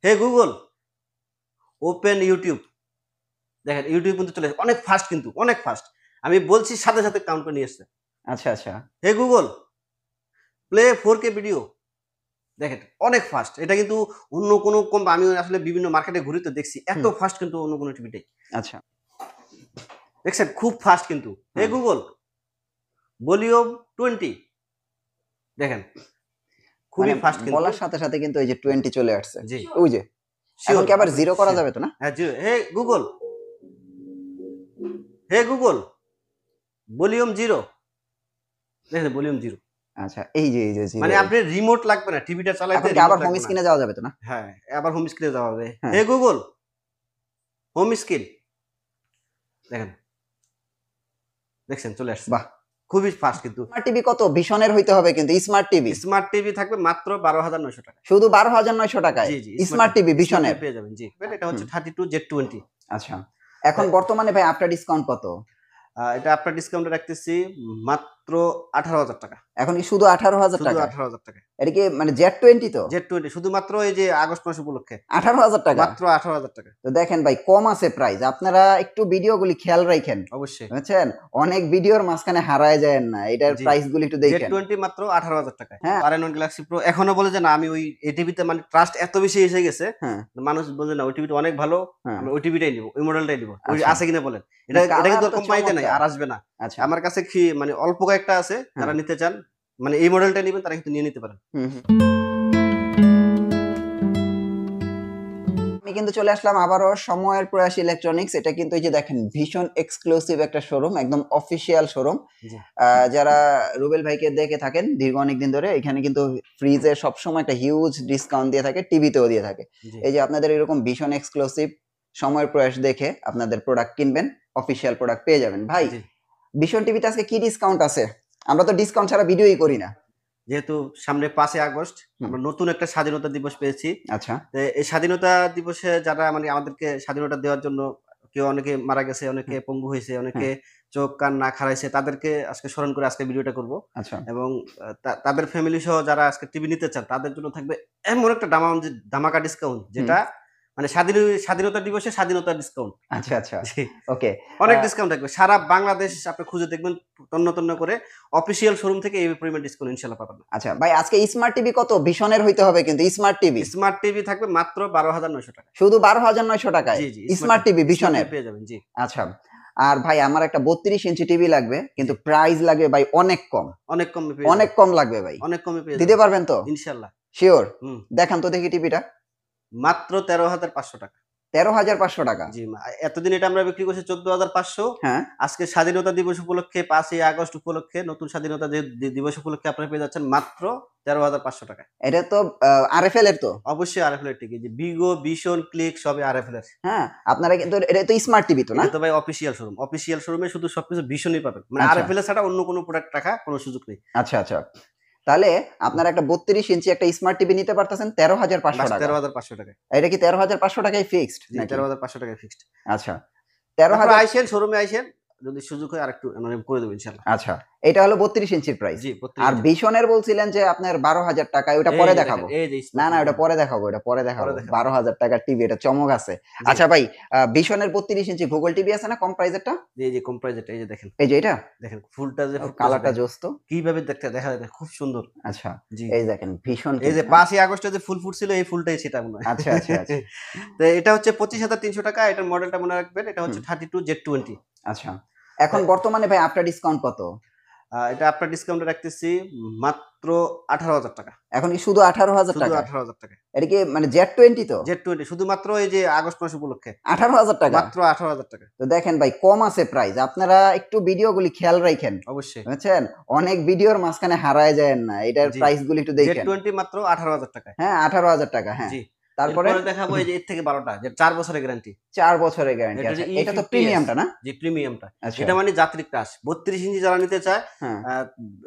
হে Google open YouTube. দেখেন YouTube কিন্তু চলে অনেক ফাস্ট, কিন্তু অনেক ফাস্ট। আমি বলছি সাথে সাথে কাউন্ট করে নিয়ে এসছে। আচ্ছা আচ্ছা। Hey Google play 4K video. দেখেন অনেক ফাস্ট। এটা কিন্তু অন্য কোনো আমি আসলে বিভিন্ন মার্কেটে ঘুরে তো দেখছি এত ফাস্ট কিন্তু অন্য কোনো টিভিটাই। আচ্ছা দেখছেন খুব ফাস্ট কিন্তু। Hey Google volume 20। দেখেন খুবই মানে ফাস্ট কিন্তু। বলার সাথে সাথে কিন্তু এই যে 20 চলে আসছে। জি ওই যে এখন কি আবার জিরো করা যাবে তো না? হ্যাঁ জিরো। হে গুগল ভলিউম 0। দেখেন ভলিউম 0। আচ্ছা এই যে জিরো। মানে আপনি রিমোট লাগবে না টিভিটা চালাইতে। এখন কি আবার হোম স্ক্রিনে যাওয়া যাবে তো না? হ্যাঁ আবার হোম স্ক্রিনে যাওয়া হবে। হ্যাঁ। Hey Google home screen. দেখেন দেখছেন চলে আসছে। বাহ খুবই ফাস্ট কিন্তু। স্মার্ট টিভি কত ভীষণের হইতে হবে কিন্তু স্মার্ট টিভি। স্মার্ট টিভি থাকবে মাত্র 12,900 টাকা। শুধু 12,900 টাকায় জি জি স্মার্ট টিভি ভীষণের পেয়ে যাবেন। জি এটা হচ্ছে 32Z20। আচ্ছা এখন বর্তমানে ভাই আফটার ডিসকাউন্ট কত? এটা আপনার ডিসকাউন্টে রাখতেছি মাত্র 18,000 টাকা। এখন কি শুধু 18,000 শুধু টাকা? 18,000 টাকা। এটা কি মানে Z20 তো? Z20 শুধুমাত্র এই যে আগস্ট মাস উপলক্ষে 18,000 টাকা মাত্র 18,000 টাকা। তো দেখেন ভাই কম আছে প্রাইস, আপনারা একটু ভিডিওগুলি খেয়াল রাখেন অবশ্যই বুঝছেন, অনেক ভিডিওর মাঝখানে হারায় যায় না, এটার প্রাইস গুলি একটু দেখেন। Z20 মাত্র 18,000 টাকায়। হ্যাঁ R9 গ্যালাক্সি প্রো এখনো বলে যে না আমি ওই এই টিভিতে মানে ট্রাস্ট এত বেশি এসে গেছে, হ্যাঁ মানুষ বলে না ওই টিভিটা অনেক ভালো, আমি ওই টিভিটাই নিব, ওই মডেলটাই নিব। ওই আচ্ছা। আছে কিনা বলেন। এটা কিন্তু কোম্পানিতে নাই, আর আসবে না। আচ্ছা আমার কাছে কি মানে অল্প কয়েকটা আছে, যারা নিতে চান মানে এই মডেলটা নেবেন তারা কিন্তু নিয়ে নিতে পারেন। আমি কিন্তু চলে আসলাম আবারও সময়ের প্রয়াস ইলেকট্রনিক্স। এটা কিন্তু এই যে দেখেন ভীষণ এক্সক্লুসিভ একটা শোরুম, একদম অফিসিয়াল শোরুম। যারা রুবেল ভাইকে দেখে থাকেন দীর্ঘ অনেকদিন ধরে, এখানে কিন্তু ফ্রিজে সবসময় একটা হিউজ ডিসকাউন্ট দিয়ে থাকে, টিভিতেও দিয়ে থাকে। এই যে আপনাদের এরকম ভীষণ এক্সক্লুসিভ সময়ের প্রয়াস দেখে আপনাদের প্রোডাক্ট কিনবেন, অফিসিয়াল প্রোডাক্ট পেয়ে যাবেন। ভাই ভীষণ টিভিতে আজকে কি ডিসকাউন্ট আছে? আমরা তো ডিসকাউন্ট ছাড়া ভিডিওই করি না। যেহেতু সামনে 5 আগস্ট আমরা নতুন একটা স্বাধীনতা দিবস পেয়েছি। আচ্ছা এই স্বাধীনতা দিবসে যারা মানে আমাদেরকে স্বাধীনতা দেওয়ার জন্য কেউ অনেকে মারা গেছে, অনেকে পঙ্গু হয়েছে, অনেকে চোখ কান না খারাইছে, তাদেরকে আজকে স্মরণ করে আজকে ভিডিওটা করব। আচ্ছা এবং তাদের ফ্যামিলি সহ যারা আজকে টিভি নিতে চান তাদের জন্য থাকবে এমন একটা ধামাকা ডিসকাউন্ট, যেটা মানে স্বাধীনতা দিবসে স্বাধীনতা ডিসকাউন্ট। আচ্ছা আচ্ছা ওকে অনেক ডিসকাউন্ট থাকবে সারা বাংলাদেশ, আপনি খুঁজে দেখবেন তন্ন তন্ন করে অফিসিয়াল শোরুম থেকে এই পরিমাণ ডিসকাউন্ট ইনশাআল্লাহ পাবেন। আচ্ছা ভাই আজকে স্মার্ট টিভি কত ভীষণের হইতে হবে কিন্তু স্মার্ট টিভি থাকবে মাত্র 12,900 টাকা। শুধু 12,900 টাকায় স্মার্ট টিভি ভীষণের পেয়ে যাবেন। জি আচ্ছা আর ভাই আমার একটা 32 ইঞ্চি টিভি লাগবে, কিন্তু প্রাইস লাগবে ভাই অনেক কম, অনেক কম লাগবে ভাই, অনেক কমে পেয়ে দিতে পারবেন তো ইনশাআল্লাহ? শিওর। দেখান তো দেখি টিভিটা। মাত্র 13,500 টাকা। 13,500 টাকা? জি এতদিন এটা আমরা বিক্রি করছি 14,500। হ্যাঁ আজকে স্বাধীনতা দিবস উপলক্ষে 5 আগস্ট উপলক্ষে নতুন স্বাধীনতা দিবস উপলক্ষে আপনারা পেয়ে যাচ্ছেন মাত্র 13,500 টাকা। এটা তো আরএফএল এর তো? অবশ্যই আরএফএল এর টিভি, যে বিগো ভিশন ক্লিক সবই আরএফএল এর। হ্যাঁ আপনারা কিন্তু এটা তো স্মার্ট টিভি তো না? এটা তো ভাই অফিসিয়াল শোরুম, অফিসিয়াল শোরুমে শুধু সবকিছু ভিশনই পাবেন, মানে আরএফএল এর ছাড়া অন্য কোনো প্রোডাক্ট রাখা কোনো সুযোগ নেই। আচ্ছা আচ্ছা তাহলে আপনারা একটা 32 ইঞ্চি একটা স্মার্ট টিভি নিতে পারতেছেন 13,500 টাকা। 13,500 টাকা। এটা কি 13,500 টাকায় ফিক্সড? 13,500 টাকায় ফিক্সড। আচ্ছা 13,000 আইসেন শোরুমে আইসেন, যদি সুযোগ হয় আরেকটু মানে করে দেব ইনশাআল্লাহ। আচ্ছা এটা হলো 32 ইঞ্চির প্রাইস। জি আর ভীষণের বলছিলেন যে আপনার 12,000 টাকা, ওটা পরে দেখাবো। না না ওটা পরে দেখাবো, ওটা পরে দেখাবো। 12,000 টাকার টিভি, এটা চমক আছে। আচ্ছা ভাই ভীষণের 32 ইঞ্চি গুগল টিভি আছে না কম প্রাইজেরটা? জি কম প্রাইজেরটা, এই যে দেখেন, এই যে এটা দেখেন ফুলটা যে কালারটা জোস্ত কিভাবে দেখা যায়, খুব সুন্দর। আচ্ছা এই দেখেন ভীষণ, এই যে 5 আগস্টে যে ফুল ফুটছিল এই ফুলটাই সেটা মনে হয়। আচ্ছা আচ্ছা আচ্ছা তো এটা হচ্ছে 25,300 টাকা। এটার মডেলটা মনে রাখবেন, এটা হচ্ছে 32Z20। আচ্ছা এখন বর্তমানে ভাই আফটার ডিসকাউন্ট কত? এটা আপনার ডিসকাউন্টে রাখতেছি মাত্র 18,000 টাকা। এখন কি শুধু 18,000 টাকা? 18,000 টাকা। এটা কি মানে Z20 তো? Z20 শুধুমাত্র এই যে আগস্ট মাস উপলক্ষে 18,000 টাকা, মাত্র 18,000 টাকা। তো দেখেন ভাই কম আছে প্রাইস, আপনারা একটু ভিডিওগুলি খেয়াল রাখেন। অবশ্যই বুঝছেন, অনেক ভিডিওর মাঝখানে হারায় যায় না, এটার প্রাইস গুলি একটু দেখেন। Z20 মাত্র 18,000 টাকা। হ্যাঁ 18,000 টাকা। হ্যাঁ তারপরে দেখাবো এই যে এর থেকে 12টা, যে 4 বছরের গ্যারান্টি। 4 বছরের গ্যারান্টি। আচ্ছা এটা তো প্রিমিয়ামটা না? জি প্রিমিয়ামটা। এটা মানে যাত্রী ক্লাস 32 ইঞ্চি যারা নিতে চায়,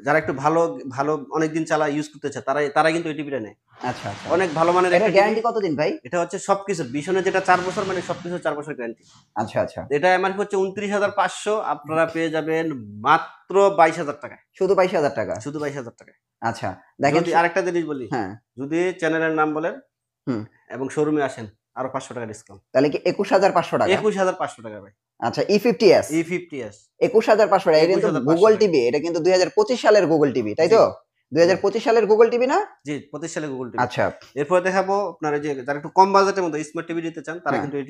যারা একটু ভালো ভালো অনেকদিন চালা ইউজ করতে চায়, তারা কিন্তু এই টিভিটা নেয়। আচ্ছা আচ্ছা অনেক ভালো মানের একটা গ্যারান্টি কতদিন ভাই? এটা হচ্ছে সবকিছু ভীষণে যেটা 4 বছর, মানে সবকিছু 4 বছর গ্যারান্টি। আচ্ছা আচ্ছা এটা এমআরপি হচ্ছে 29,500, আপনারা পেয়ে যাবেন মাত্র 22,000 টাকায়। শুধু 22,000 টাকা? শুধু 22,000 টাকায়। আচ্ছা দেখেন যদি আরেকটা জিনিস বলি, যদি চ্যানেলের নাম বলেন এবং শোরুমে আসেন আরো 500 টাকা ডিসকাউন্ট। তাহলে কি 21,500 টাকা? 21,500 টাকা ভাই। আচ্ছা, E50s E50s 21,500 টাকা। এটা কিন্তু 21,500 গুগল টাকা। টিভি, এটা কিন্তু 2025 সালের গুগল টিভি, তাই তো? 2025 সালের গুগল টিভি না? জি 25 সালে গুগল টিভি। আচ্ছা এরপর দেখাবো আপনার এই যে যারা একটু কম বাজেটের মধ্যে স্মার্ট টিভি নিতে চান তারা হ্যাঁ। কিন্তু এই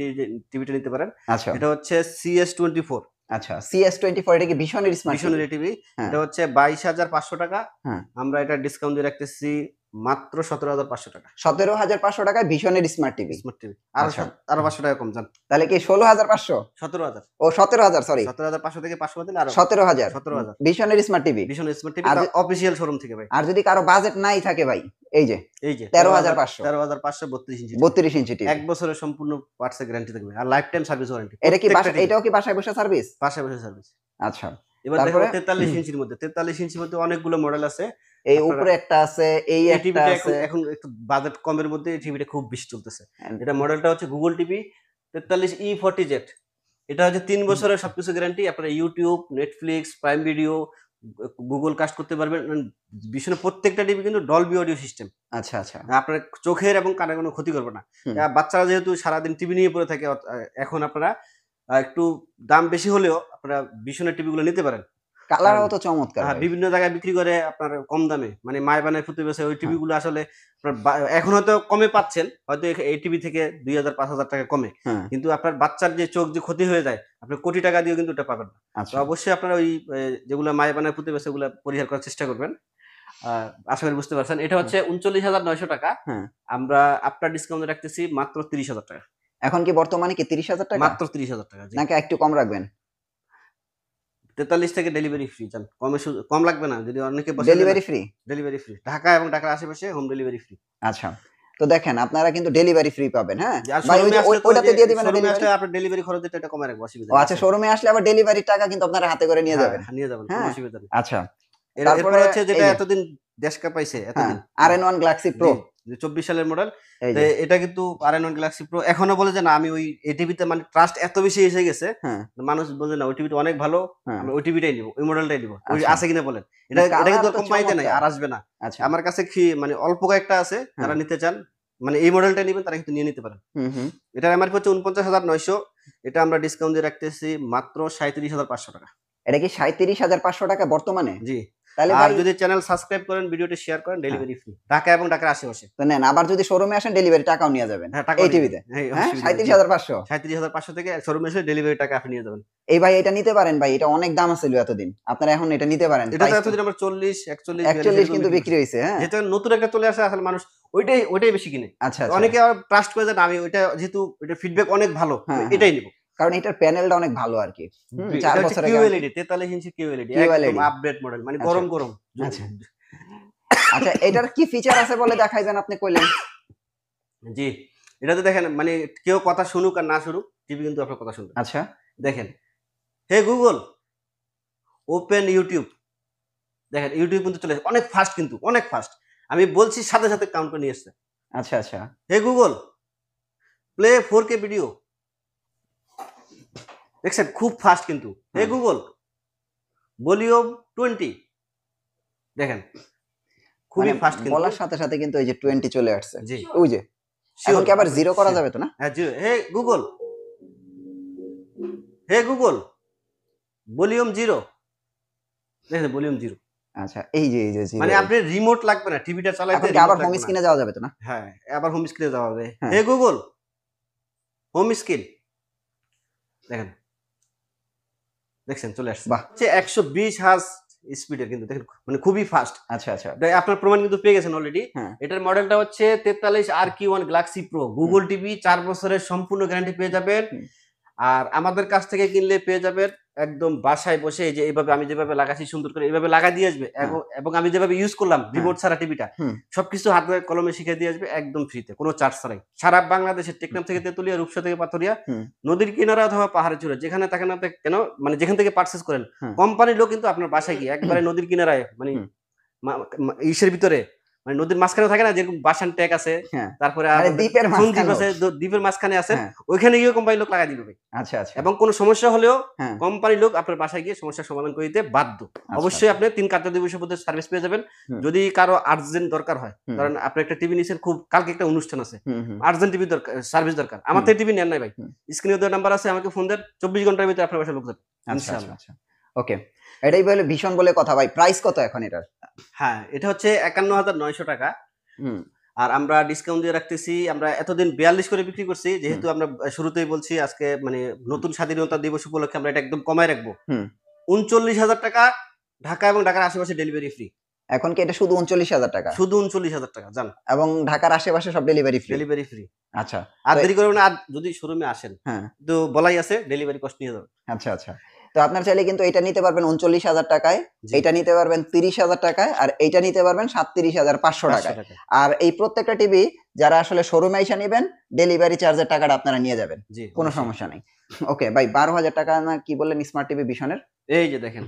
টিভিটা নিতে পারেন। আচ্ছা এটা হচ্ছে CS24 আচ্ছা, CS24 এটা কি ভীষণের স্মার্ট টিভি? Visionary TV. হ্যাঁ। এটা হচ্ছে 22,500 টাকা। হ্যাঁ। আমরা এটা ডিসকাউন্ট দিয়ে রাখতেছি মাত্র 17,500 টাকা। 17,500 টাকায় ভীষণের স্মার্ট টিভি। স্মার্ট টিভি আরো আচ্ছা। আরো 500 টাকা কম যান। তাহলে কি 16,500? 17,000 ও 17,000, সরি 17,500 থেকে 500 বাদ দিলে আরো 17,000 17,000 ভীষণের smart TV. Vision smart TV আর অফিসিয়াল শোরুম থেকে ভাই। আর যদি কারো বাজেট নাই থাকে ভাই, এই যে এই যে 13,500 13,500 32 ইঞ্চি 32 ইঞ্চি টিভি। 1 বছরের সম্পূর্ণ পার্টসের গ্যারান্টি থাকবে আর লাইফ টাইম সার্ভিস ওয়ারেন্টি। এটা কি এটাও কি বাসায় বসে সার্ভিস? বাসায় বসে সার্ভিস। আচ্ছা, এবার দেখো তারপরে 43 ইঞ্চির মধ্যে 43 ইঞ্চির মধ্যে অনেকগুলো মডেল আছে। এই আপনারা- উপরে একটা আছে, এই এই একটা টিভিটা আছে। এখন একটু বাজেট কমের মধ্যে এই টিভিটা খুব বেশি চলতেছে। হ্যাঁ। এটা মডেলটা হচ্ছে গুগল টিভি 43E40Z। এটা হচ্ছে 3 বছরের সবকিছু গ্যারান্টি। আপনারা YouTube, Netflix, Prime Video, Google cast করতে পারবেন। ভীষণ প্রত্যেকটা টিভি কিন্তু ডলবি অডিও সিস্টেম। আচ্ছা আচ্ছা আপনার চোখের এবং কানের কোনো ক্ষতি করবে না। হুম। বাচ্চারা যেহেতু সারাদিন টিভি নিয়ে পড়ে থাকে এখন আপনারা একটু দাম বেশি হলেও আপনারা ভীষণের টিভিগুলো নিতে পারেন। কালারও তো চমৎকার ভাই। বিভিন্ন জায়গায় বিক্রি করে আপনার কম দামে, মানে মায় বানায় ফুটে বেছে ওই টিভি গুলো আসলে আপনার এখন হয়তো কমে পাচ্ছেন, হয়তো এই টিভি থেকে 2,000-5,000 টাকা কমে, হ্যাঁ। কিন্তু আপনার বাচ্চার যে চোখ যে ক্ষতি হয়ে যায় আপনি কোটি টাকা দিয়ে কিন্তু এটা পাবেন না। তো আচ্ছা অবশ্যই আপনারা ওই যেগুলো মায় বানায় ফুটে বেছে ওগুলো পরিহার করার চেষ্টা করবেন। আশা করি বুঝতে পারছেন। এটা হচ্ছে 39,900 টাকা। হ্যাঁ। আমরা আপনার ডিসকাউন্টে রাখতেছি মাত্র 30,000 টাকা। এখন কি বর্তমানে কি 30,000 টাকা মাত্র 30,000 টাকা। জি। নাকি একটু কম রাখবেন? 43 থেকে ডেলিভারি ফ্রি। জান কম লাগবে না, যদি অনেকে delivery free? Delivery free, Dhaka এবং ঢাকার আশেপাশে হোম ডেলিভারি ফ্রি। আচ্ছা, তো দেখেন আপনারা কিন্তু ডেলিভারি ফ্রি পাবেন। হ্যাঁ আর ভাই, শোরুমে আসলে তো ওইটাতে দিয়ে দিবেন শোরুমে ডেলিভারি? আসলে আপনার ডেলিভারি খরচ এটা কমে রাখবো, অসুবিধা ও নেই। আচ্ছা, শোরুমে আসলে আবার ডেলিভারির টাকা কিন্তু আপনারা হাতে করে নিয়ে যাবেন। হ্যাঁ, নিয়ে যাবেন, কোনো হ্যাঁ। অসুবিধা নেই। আচ্ছা, এরপরে তারপরে হচ্ছে যেটা এই যে- এতদিন দেশ কাঁপাইছে হ্যাঁ, এতদিন, RN1 Galaxy Pro। যে 24 সালের মডেল, এই যে এটা কিন্তু RN1 Galaxy Pro। এখনো বলে যে না আমি ওই এই টিভিতে, মানে ট্রাস্ট এত বেশি এসে গেছে, হ্যাঁ মানুষ বলে না ওই টিভিটা অনেক ভালো, হ্যাঁ। আমরা ওই টিভিটাই নিব, ওই মডেলটাই নিব। ওই আচ্ছা। আছে কিনা বলেন। এটা কালার কিন্তু তো কোম্পানিতে নাই, চমৎকার। আর আসবে না। আচ্ছা, আমার কাছে কি মানে অল্প কয়েকটা আছে, যারা নিতে চান মানে এই মডেলটা নেবেন তারা কিন্তু নিয়ে নিতে পারেন। হুম হুম। এটার এমআরপি হচ্ছে 49,900। এটা আমরা ডিসকাউন্ট দিয়ে রাখতেছি মাত্র 37,500 টাকা। এটা কি 37,500 টাকা বর্তমানে? জি। তাহলে আর ভাই যদি চ্যানেল সাবস্ক্রাইব করেন, ভিডিওটি শেয়ার করেন, ডেলিভারি ফ্রি ঢাকা এবং ঢাকার আশেপাশে। তো নেন, আবার যদি শোরুমে আসেন ডেলিভারি টাকাও নিয়ে যাবেন এই টিভিতে। হ্যাঁ 37,500। 37,500 থেকে শোরুমে এসে ডেলিভারি টাকা আপনি নিয়ে যাবেন। এই ভাই এটা নিতে পারেন ভাই, এটা অনেক দাম ছিল এতদিন, আপনারা এখন এটা নিতে পারেন। এটা তো এতদিন আমরা 40, 41, 41 কিন্তু বিক্রি হয়েছে। হ্যাঁ, যেহেতু নতুন একটা চলে আসে আসলে মানুষ ওইটাই বেশি কিনে। আচ্ছা আচ্ছা। অনেকে আবার ট্রাস্ট করে যে আমি ওইটা, যেহেতু এটা ফিডব্যাক অনেক ভালো, হ্যাঁ, এটাই নিব। কারণ এটার প্যানেলটা অনেক ভালো আর কি। 4 বছরের QLED 43 ইঞ্চি QLED একদম আপডেট মডেল, মানে গরম গরম। আচ্ছা আচ্ছা, এটার কি ফিচার আছে বলে দেখাইবেন, আপনি কইলেন। জি, এটাতে দেখেন মানে কেউ কথা শুনুক আর না শুনুক, টিভি কিন্তু আপনার কথা শুনবে। আচ্ছা, দেখেন, হে গুগল ওপেন ইউটিউব। দেখেন ইউটিউব কিন্তু চলে আসে, অনেক ফাস্ট, কিন্তু অনেক ফাস্ট। আমি বলছি সাথে সাথে কাউন্ট করে নিয়ে আসছে। আচ্ছা আচ্ছা। Hey Google play 4K video. দেখছেন খুব ফাস্ট কিন্তু। Hey Google volume 20। দেখেন খুবই ফাস্ট কিন্তু, বলার সাথে সাথে কিন্তু এই যে 20 চলে আসছে। জি ওই যে এখন কি আবার জিরো করা যাবে তো না? হ্যাঁ জি। Hey Google, hey Google volume 0। দেখেন ভলিউম 0। আচ্ছা, এই যে zero। মানে আপনি রিমোট লাগবে না টিভিটা চালাইতে। এখন কি আবার হোম স্ক্রিনে যাওয়া যাবে তো না? হ্যাঁ, আবার হোম স্ক্রিনে যাওয়া হবে। হ্যাঁ। Hey Google home screen. দেখেন, দেখছেন চলে আসছে। বাহ। 120 হার্জ স্পিডের কিন্তু, দেখেন মানে খুবই ফাস্ট। আচ্ছা আচ্ছা। আপনার প্রমাণ কিন্তু পেয়ে গেছেন অলরেডি। হ্যাঁ। এটার মডেলটা হচ্ছে 43RQ1 Galaxy Pro। Google TV 4 বছরের সম্পূর্ণ গ্যারান্টি পেয়ে যাবেন। আর আমাদের কাছ থেকে কিনলে পেয়ে যাবেন একদম বাসায় বসে, এই যে এইভাবে আমি যেভাবে লাগাচ্ছি সুন্দর করে এইভাবে লাগা দিয়ে আসবে, এবং আমি যেভাবে ইউজ করলাম রিমোট ছাড়া টিভিটা, সবকিছু হাতে কলমে শিখে দিয়ে আসবে একদম ফ্রিতে, কোনো চার্জ ছাড়াই। সারা বাংলাদেশের টেকনাফ থেকে তেতুলিয়া, রূপসা থেকে পাথরিয়া, নদীর কিনারা অথবা পাহাড়ে চূড়া, যেখানে থাকেন না কেন, মানে যেখান থেকে পারচেজ করেন, কোম্পানির লোক কিন্তু আপনার বাসায় গিয়ে একবারে নদীর কিনারায়, মানে ইসের ভিতরে মানে নদীর মাঝখানে থাকে না, যেরকম বাসান ট্যাগ আছে, হ্যাঁ তারপরে মানে দ্বীপের দ্বীপ মাঝখানে। আছে, দ্বীপের মাঝখানে আছে, হ্যাঁ ওইখানে গিয়ে কোম্পানি লোক লাগাই দিবে ভাই। আচ্ছা আচ্ছা এবং কোনো সমস্যা হলেও হ্যাঁ কোম্পানি লোক আপনার বাসায় গিয়ে সমস্যার সমাধান করে দিতে বাধ্য। আচ্ছা, অবশ্যই আচ্ছা। আপনি 3 কার্য দিবসের মধ্যে সার্ভিস পেয়ে যাবেন। হুম। যদি কারো আর্জেন্ট দরকার হয়, হুম। কারণ আপনি একটা টিভি নিছেন, খুব কালকে একটা অনুষ্ঠান আছে, হুম হুম আর্জেন্ট টিভি দরকার, সার্ভিস দরকার, আমার হুম। থেকে টিভি নেন নাই ভাই, হুম। স্ক্রিনে দেওয়ার নাম্বার আছে, আমাকে ফোন দেন, 24 ঘন্টার ভিতরে আপনার বাসায় লোক যাবে আচ্ছা আচ্ছা ইনশাআল্লাহ। আচ্ছা ওকে, এটাই বলে ভীষণ বলে কথা ভাই। প্রাইস কত এখন এটার? হ্যাঁ, এটা হচ্ছে 51,900 টাকা। হুম আর আমরা ডিসকাউন্ট দিয়ে রাখতেছি, আমরা এতদিন 42 করে বিক্রি করছি, হুম যেহেতু আমরা শুরুতেই বলছি আজকে মানে নতুন স্বাধীনতা দিবস উপলক্ষে আমরা এটা একদম কমায় রাখবো। হুম 39,000 টাকা, ঢাকা এবং ঢাকার আশেপাশে ডেলিভারি ফ্রি। এখন কি এটা শুধু 39,000 টাকা শুধু 39,000 টাকা জান, এবং ঢাকার আশেপাশে সব ডেলিভারি ফ্রি? Delivery free. আচ্ছা আর তো দেরি করবেন না, আর যদি শোরুমে আসেন হ্যাঁ তো বলাই আছে ডেলিভারি কস্ট নিয়ে যাবেন। আচ্ছা আচ্ছা, তো আপনার চাইলে কিন্তু এটা নিতে পারবেন 39,000 টাকায়, জি। এটা নিতে পারবেন 30,000 টাকায়, আর এইটা নিতে পারবেন 37,500 500 টাকায়। টাকা। আর এই প্রত্যেকটা টিভি যারা আসলে শোরুমে এসে নেবেন, ডেলিভারি চার্জের টাকাটা আপনারা নিয়ে যাবেন, জি, কোনো অবশ্যই। সমস্যা নেই। ওকে ভাই, 12,000 টাকা না কি বললেন স্মার্ট টিভি ভীষণের? এই যে দেখেন,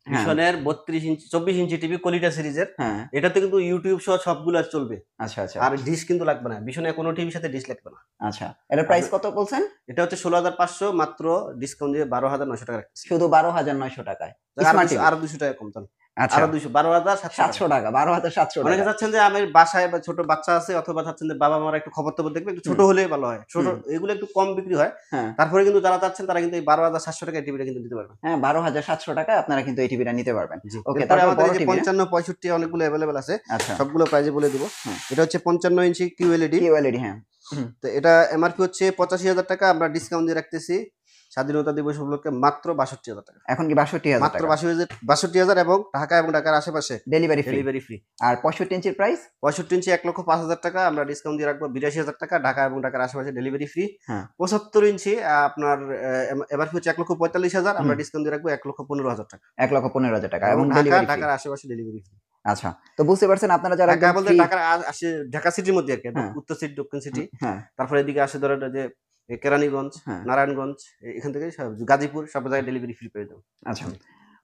হ্যাঁ ভিশনের 32 ইঞ্চি 24 ইঞ্চি টিভি কোয়ালিটা সিরিজের, হ্যাঁ এটাতে কিন্তু ইউটিউব সহ সবগুলো চলবে। আচ্ছা আচ্ছা আর ডিশ কিন্তু লাগবে না, ভিশনে কোনো টিভির সাথে ডিশ লাগবে না। আচ্ছা, এটার প্রাইস কত বলছেন? এটা হচ্ছে 16,500, মাত্র ডিসকাউন্ট দিয়ে 12,900 টাকা রাখতেছি। শুধু 12,900 টাকায় আরো স্মার্ট 200 টিভি? আরো 200 টাকা কম দেন। আচ্ছা আরো 200, 12,700 টাকা। 700 টাকা, 12,700 অনেকে টাকা। চাচ্ছেন যে আমার বাসায় বা ছোট বাচ্চা আছে, অথবা চাচ্ছেন যে বাবা মারা একটু খবর টবর দেখবে, একটু ছোট হুম। হলেই ভালো হয়, ছোট হুম। এগুলো একটু কম বিক্রি হয়। হ্যাঁ তারপরে কিন্তু যারা চাচ্ছেন তারা কিন্তু এই 12,700 টাকায় টিভিটা কিন্তু নিতে পারবেন। হ্যাঁ 12,700 টাকায় আপনারা কিন্তু এই টিভিটা নিতে পারবেন। জি। ওকে, এরপরে তারপর আমাদের বড় এই যে টিভি? 55 65 অনেকগুলো अवेलेबल আছে, আচ্ছা সবগুলো প্রাইজে বলে দিব। হুম। এটা হচ্ছে 55 ইঞ্চি কিউএলইডি, কিউএলইডি হ্যাঁ হুম। তো এটা এমআরপি হচ্ছে 85,000 টাকা, আমরা ডিসকাউন্ট দিয়ে রাখতেছি স্বাধীনতা দিবস উপলক্ষে মাত্র 62,000 টাকা। এখন কি 62,000 মাত্র টাকা 62,000 এবং ঢাকা এবং ঢাকার আশেপাশে ডেলিভারি ফ্রি? Delivery free. আর 65 ইঞ্চির প্রাইস? 65 ইঞ্চি 1,05,000 টাকা, আমরা ডিসকাউন্ট দিয়ে রাখবো 82,000 টাকা, ঢাকা এবং ঢাকার আশেপাশে ডেলিভারি ফ্রি। হ্যাঁ 75 ইঞ্চি আপনার এমআরপি হচ্ছে 1,45,000, আমরা ডিসকাউন্ট দিয়ে রাখবো 1,15,000 টাকা, 1,15,000 টাকা এবং এবং ঢাকা ডেলিভারি ফ্রি। ঢাকার আশেপাশে ডেলিভারি ফ্রি। আচ্ছা, তো বুঝতে পারছেন আপনারা যারা ঢাকা একদম বলতে ফ্রি। ঢাকার ঢাকা সিটির মধ্যে আর কি, হ্যাঁ। উত্তর সিটি দক্ষিণ সিটি, হ্যাঁ তারপরে এদিকে আসে ধরেন যে কেরানীগঞ্জ, হ্যাঁ নারায়ণগঞ্জ, এখান থেকে গাজীপুর, সব জায়গায় ডেলিভারি ফ্রি পেয়ে যাবেন। আচ্ছা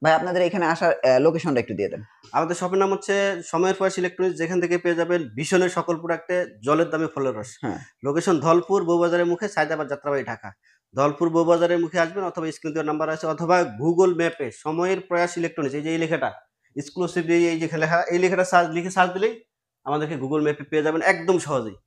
ভাই, আপনাদের এখানে আসার লোকেশনটা একটু দিয়ে দেন। আমাদের শপের নাম হচ্ছে সময়ের প্রয়াস ইলেকট্রনিক্স, যেখান থেকে পেয়ে যাবেন ভীষণের সকল প্রোডাক্টে জলের দামে ফলের রস। হ্যাঁ লোকেশন ধলপুর বউবাজারের মুখে, সায়দাবাদ যাত্রাবাড়ি, ঢাকা। ধলপুর বউবাজারের মুখে আসবেন, অথবা স্ক্রিন দেওয়ার নাম্বার আছে, অথবা গুগল ম্যাপে সময়ের প্রয়াস ইলেকট্রনিক্স এই যে এই লেখাটা এক্সক্লুসিভ, এই যে লেখা, এই লেখাটা লিখে সার্চ দিলেই আমাদেরকে গুগল ম্যাপে পেয়ে যাবেন একদম সহজেই।